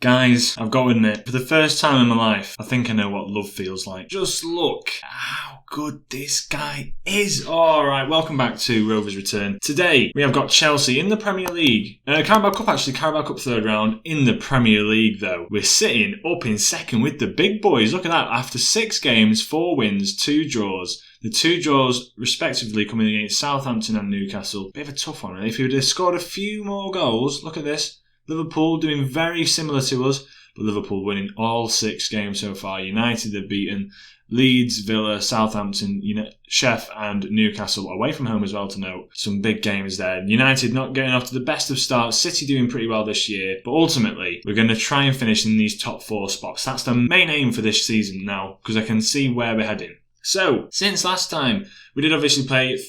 Guys, I've got to admit, for the first time in my life, I think I know what love feels like. Just look how good this guy is. Alright, welcome back to Rovers Return. Today, we have got Chelsea in the Premier League. Carabao Cup actually, Carabao Cup third round in the Premier League though. We're sitting up in second with the big boys. Look at that, after 6 games, 4 wins, 2 draws. The 2 draws, respectively, coming against Southampton and Newcastle. Bit of a tough one, really. If we would have scored a few more goals, look at this. Liverpool doing very similar to us, but Liverpool winning all 6 games so far. United have beaten Leeds, Villa, Southampton, Sheff and Newcastle away from home as well to note. Some big games there. United not getting off to the best of starts. City doing pretty well this year, but ultimately we're going to try and finish in these top 4 spots. That's the main aim for this season now, because I can see where we're heading. So, since last time, we did obviously play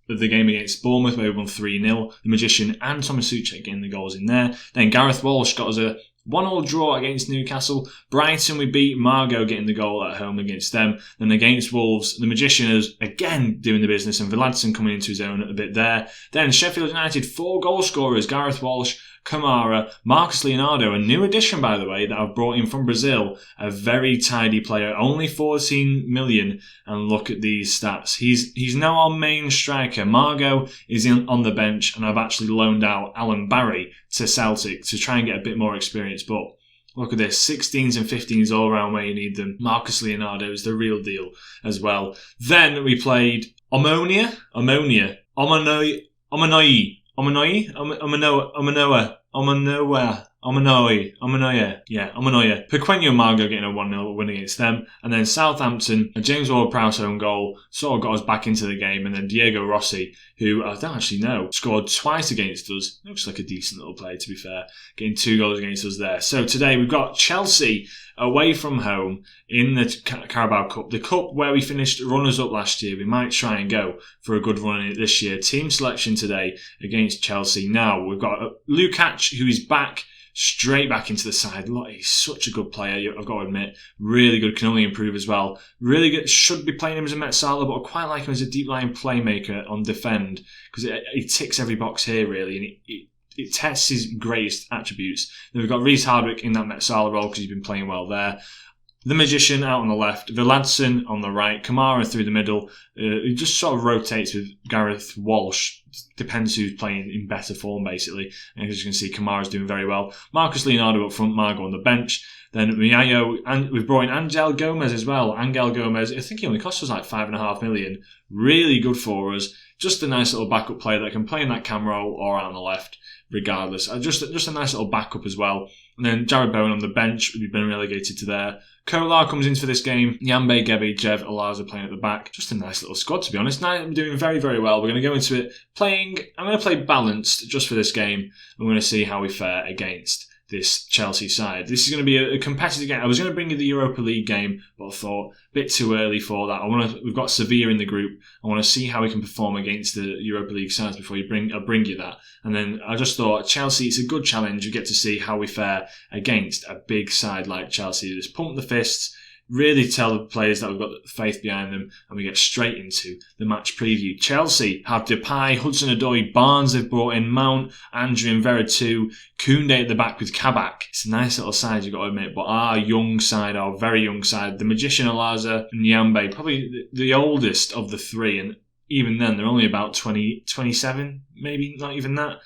the game against Bournemouth where we won 3-0. The Magician and Thomas Souček getting the goals in there. Then Gareth Walsh got us a 1-1 draw against Newcastle. Brighton we beat, Margot getting the goal at home against them. Then against Wolves, the Magician is again doing the business and Villadsen coming into his own a bit there. Then Sheffield United, 4 goal scorers, Gareth Walsh, Kamara, Marcus Leonardo, a new addition by the way that I've brought in from Brazil, a very tidy player, only 14 million, and look at these stats. He's now our main striker. Margot is on the bench, and I've actually loaned out Alan Barry to Celtic to try and get a bit more experience, but look at this, 16s and 15s all around where you need them. Marcus Leonardo is the real deal as well. Then we played Omonia, Pequeno Margot getting a 1-0 win against them. And then Southampton, a James Ward-Prowse own goal, sort of got us back into the game. And then Diego Rossi, who I don't actually know, scored twice against us. Looks like a decent little player, to be fair, getting 2 goals against us there. So today we've got Chelsea away from home in the Carabao Cup. The cup where we finished runners-up last year. We might try and go for a good run in it this year. Team selection today against Chelsea. Now we've got Lukacs, who is back, straight back into the side. Look, he's such a good player, I've got to admit. Really good, can only improve as well. Really good, should be playing him as a Metsala, but I quite like him as a deep-lying playmaker on defend, because he ticks every box here, really, and it tests his greatest attributes. Then we've got Reece Hardwick in that Metsala role, because he's been playing well there. The Magician out on the left, Villadsen on the right, Kamara through the middle. It just sort of rotates with Gareth Walsh. Depends who's playing in better form, basically. And as you can see, Kamara's doing very well. Marcus Leonardo up front, Margot on the bench. Then Miayo, and we've brought in Angel Gomez as well. Angel Gomez, I think he only cost us like 5.5 million. Really good for us. Just a nice little backup player that can play in that cam role or out on the left, regardless. Just a nice little backup as well. And then Jared Bowen on the bench. We've been relegated to there. Kolar comes into this game. Nyambe, Gebi, Jev, Alaza playing at the back. Just a nice little squad, to be honest. Now I'm doing very, very well. We're going to go into it I'm going to play balanced just for this game. I'm going to see how we fare against this Chelsea side. This is going to be a competitive game. I was going to bring you the Europa League game, but I thought a bit too early for that. We've got Sevilla in the group. I want to see how we can perform against the Europa League sides before I bring you that. And then I just thought Chelsea, it's a good challenge. You get to see how we fare against a big side like Chelsea. Just pump the fists, really tell the players that we've got faith behind them, and we get straight into the match preview. Chelsea have Depay, Hudson-Odoi, Barnes they've brought in, Mount, Andrew and Veretout, Koundé at the back with Kabak. It's a nice little side, you've got to admit, but our very young side, the Magician, Alaza and Nyambe, probably the oldest of the 3, and even then they're only about 27, maybe not even that.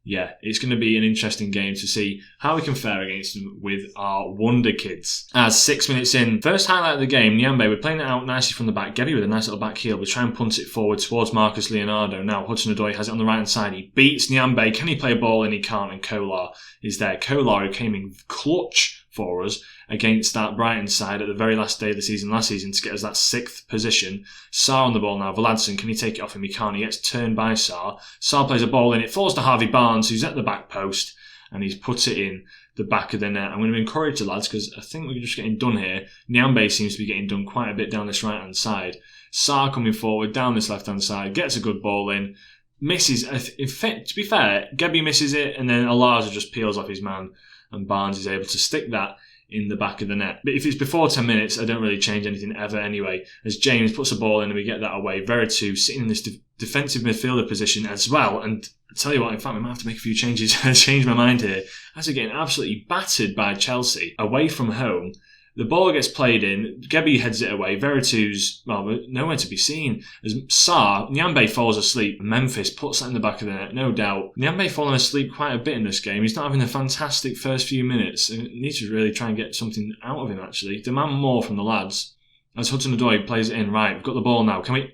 Yeah, it's going to be an interesting game to see how we can fare against them with our Wonder Kids. As 6 minutes in, first highlight of the game, Nyambe, we're playing it out nicely from the back. Gebi with a nice little back heel. We try and punt it forward towards Marcus Leonardo. Now Hudson-Odoi has it on the right hand side. He beats Nyambe. Can he play a ball in? He can't, and Kolar is there. Kolar, who came in clutch for us against that Brighton side at the very last day of the season last season to get us that 6th position. Sarr on the ball now. Villadsen, can he take it off him? He can't. He gets turned by Sarr. Sarr plays a ball in. It falls to Harvey Barnes, who's at the back post, and he's put it in the back of the net. I'm going to encourage the lads because I think we're just getting done here. Nyambe seems to be getting done quite a bit down this right-hand side. Sarr coming forward down this left-hand side, gets a good ball in, misses. To be fair, Gebi misses it, and then Alaza just peels off his man, and Barnes is able to stick that in the back of the net. But if it's before 10 minutes, I don't really change anything ever anyway, as James puts the ball in and we get that away. Veretout sitting in this defensive midfielder position as well. And I tell you what, in fact, we might have to make a few changes to change my mind here. As we're getting absolutely battered by Chelsea away from home. The ball gets played in, Gebbie heads it away, Veretou's, nowhere to be seen. As Nyambe falls asleep, Memphis puts that in the back of the net, no doubt. Nyambe falling asleep quite a bit in this game. He's not having a fantastic first few minutes. He needs to really try and get something out of him, actually. Demand more from the lads. As Hudson-Odoi plays it in, right, we've got the ball now. Can we...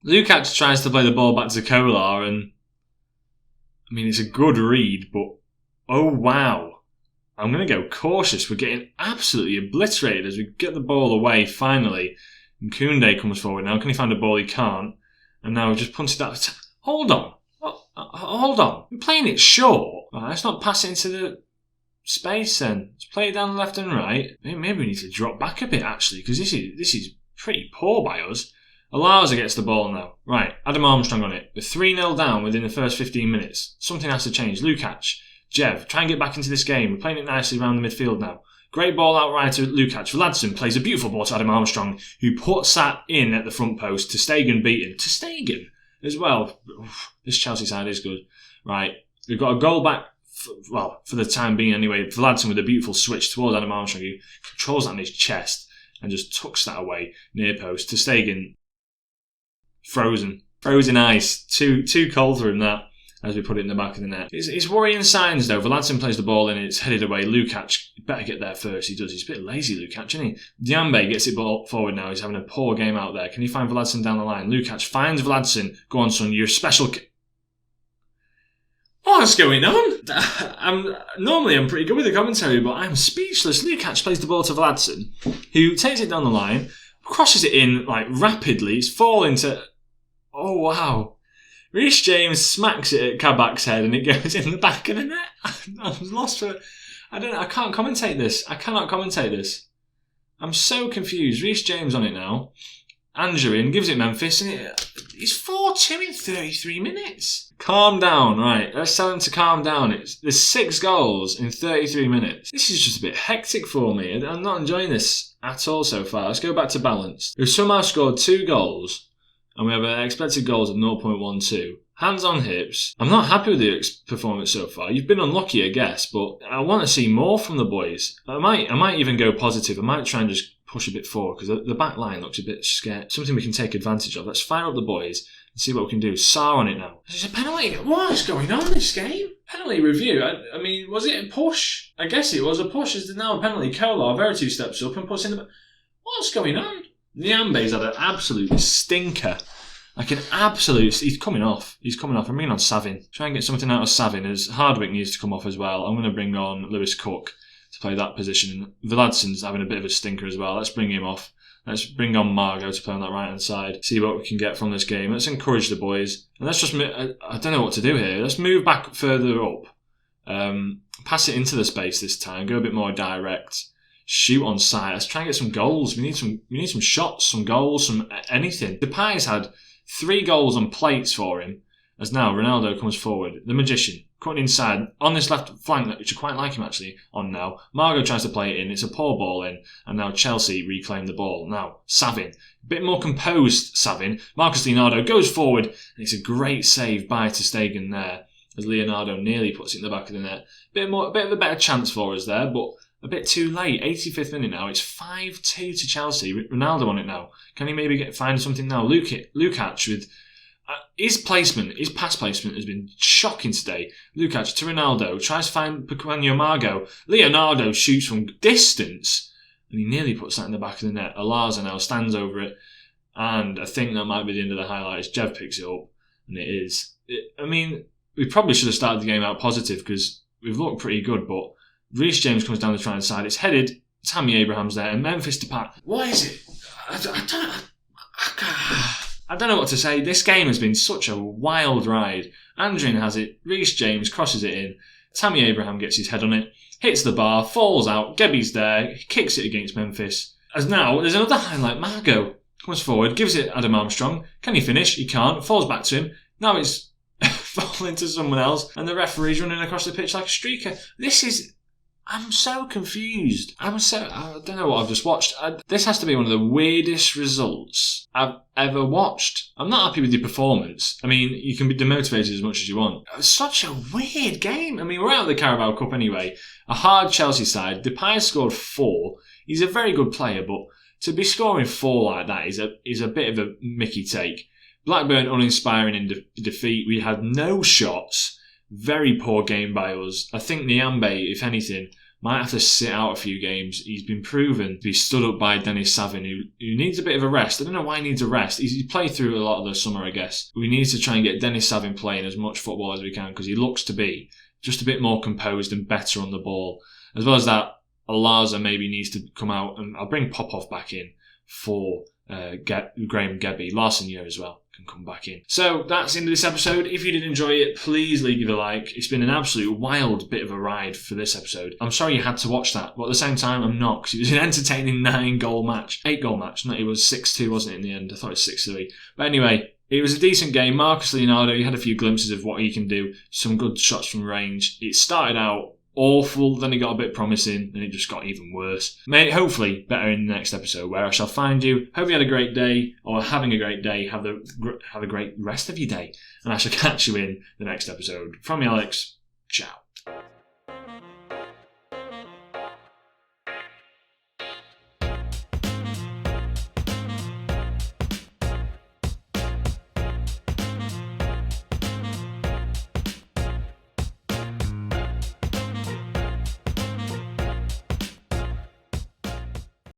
Lukacs tries to play the ball back to Kolar and... I mean, it's a good read, but oh wow. I'm going to go cautious. We're getting absolutely obliterated as we get the ball away finally. And Koundé comes forward now. Can he find a ball? He can't. And now we've just punted that. Hold on. Hold on. We're playing it short. Right, let's not pass it into the space then. Let's play it down left and right. Maybe we need to drop back a bit actually, because this is pretty poor by us. Alarza gets the ball now. Right, Adam Armstrong on it. We're 3-0 down within the first 15 minutes. Something has to change. Lukacs, Jev, try and get back into this game. We're playing it nicely around the midfield now. Great ball out right to Lukacs. Vladson plays a beautiful ball to Adam Armstrong, who puts that in at the front post. Stegen beat him. Stegen as well. This Chelsea side is good. Right, we've got a goal back, for the time being anyway. Vladson with a beautiful switch towards Adam Armstrong, who controls that in his chest and just tucks that away near post. Stegen. Frozen ice. Too cold for him that, as we put it in the back of the net. It's worrying signs though. Vladson plays the ball in and it's headed away. Lukacs better get there first. He does. He's a bit lazy, Lukacs, isn't he? Nyambe gets it ball forward now. He's having a poor game out there. Can he find Vladson down the line? Lukacs finds Vladson. Go on, son. You're special. What's going on? Normally I'm pretty good with the commentary, but I'm speechless. Lukacs plays the ball to Vladson, who takes it down the line, crosses it in like rapidly. It's falling to... Oh wow. Reece James smacks it at Kabak's head and it goes in the back of the net. I was lost for... I don't know, I can't commentate this. I cannot commentate this. I'm so confused. Reece James on it now. Angerin gives it Memphis and he's 4-2 in 33 minutes. Calm down, right. Let's tell him to calm down. There's 6 goals in 33 minutes. This is just a bit hectic for me. I'm not enjoying this at all so far. Let's go back to balance. We've somehow scored 2 goals and we have an expected goals of 0.12. Hands on hips. I'm not happy with the performance so far. You've been unlucky, I guess, but I want to see more from the boys. I might even go positive. I might try and just push a bit forward because the back line looks a bit scared. Something we can take advantage of. Let's fire up the boys and see what we can do. Sarr on it now. Is it a penalty? What is going on in this game? Penalty review. I mean, was it a push? I guess it was a push. Is there now a penalty? Kolar, Veretout steps up and puts in the... What's going on? Nyambe's had an absolute stinker. Like an absolute... He's coming off. I'm bringing on Savin. Try and get something out of Savin as Hardwick needs to come off as well. I'm going to bring on Lewis Cook to play that position. Vladson's having a bit of a stinker as well. Let's bring him off. Let's bring on Margot to play on that right-hand side. See what we can get from this game. Let's encourage the boys. And let's just... I don't know what to do here. Let's move back further up. Pass it into the space this time. Go a bit more direct. Shoot on sight. Let's try and get some goals. We need some shots, some goals, some anything. Depay's had 3 goals on plates for him. As now Ronaldo comes forward. The Magician cutting inside on this left flank, which I quite like him actually on now. Margot tries to play it in. It's a poor ball in. And now Chelsea reclaim the ball. Now Savin. A bit more composed Savin. Marcus Leonardo goes forward. And it's a great save by ter Stegen there. As Leonardo nearly puts it in the back of the net. A bit of a better chance for us there, but a bit too late. 85th minute now. It's 5-2 to Chelsea. Ronaldo on it now. Can he maybe find something now? Lukacs with his pass placement has been shocking today. Lukacs to Ronaldo. Tries to find Pequeno Margot. Leonardo shoots from distance. And he nearly puts that in the back of the net. Alarza now stands over it. And I think that might be the end of the highlights. Jev picks it up. And it is. I mean, we probably should have started the game out positive because we've looked pretty good, but Reece James comes down the try-hand side. It's headed. Tammy Abraham's there. And Memphis Depay. What is it? I don't know what to say. This game has been such a wild ride. Andrin has it. Reece James crosses it in. Tammy Abraham gets his head on it. Hits the bar. Falls out. Gebbie's there. Kicks it against Memphis. As now, there's another highlight. Margot comes forward. Gives it Adam Armstrong. Can he finish? He can't. Falls back to him. Now it's... fall into someone else, and the referee's running across the pitch like a streaker. I'm so confused. I don't know what I've just watched. This has to be one of the weirdest results I've ever watched. I'm not happy with the performance. I mean, you can be demotivated as much as you want. It's such a weird game. I mean, we're out of the Carabao Cup anyway. A hard Chelsea side. Depay scored 4. He's a very good player, but to be scoring 4 like that is a bit of a Mickey take. Blackburn uninspiring in defeat. We had no shots. Very poor game by us. I think Nyambe, if anything, might have to sit out a few games. He's been proven to be stood up by Dennis Savin, who needs a bit of a rest. I don't know why he needs a rest. He's played through a lot of the summer, I guess. We need to try and get Dennis Savin playing as much football as we can, because he looks to be just a bit more composed and better on the ball. As well as that, Alaza maybe needs to come out, and I'll bring Popov back in for Graham Gebby. Larson here as well can come back in. So that's the end of this episode. If you did enjoy it, please leave a like. It's been an absolute wild bit of a ride for this episode. I'm sorry you had to watch that, but at the same time I'm not, because it was an entertaining 8-goal match. No, it was 6-2, wasn't it, in the end? I thought it was 6-3. But anyway, it was a decent game. Marcus Leonardo, you had a few glimpses of what he can do. Some good shots from range. It started out awful, then it got a bit promising, and it just got even worse. Mate, hopefully better in the next episode, where I shall find you. Hope you had a great day, or having a great day. Have a great rest of your day, and I shall catch you in the next episode. From me, Alex. Ciao.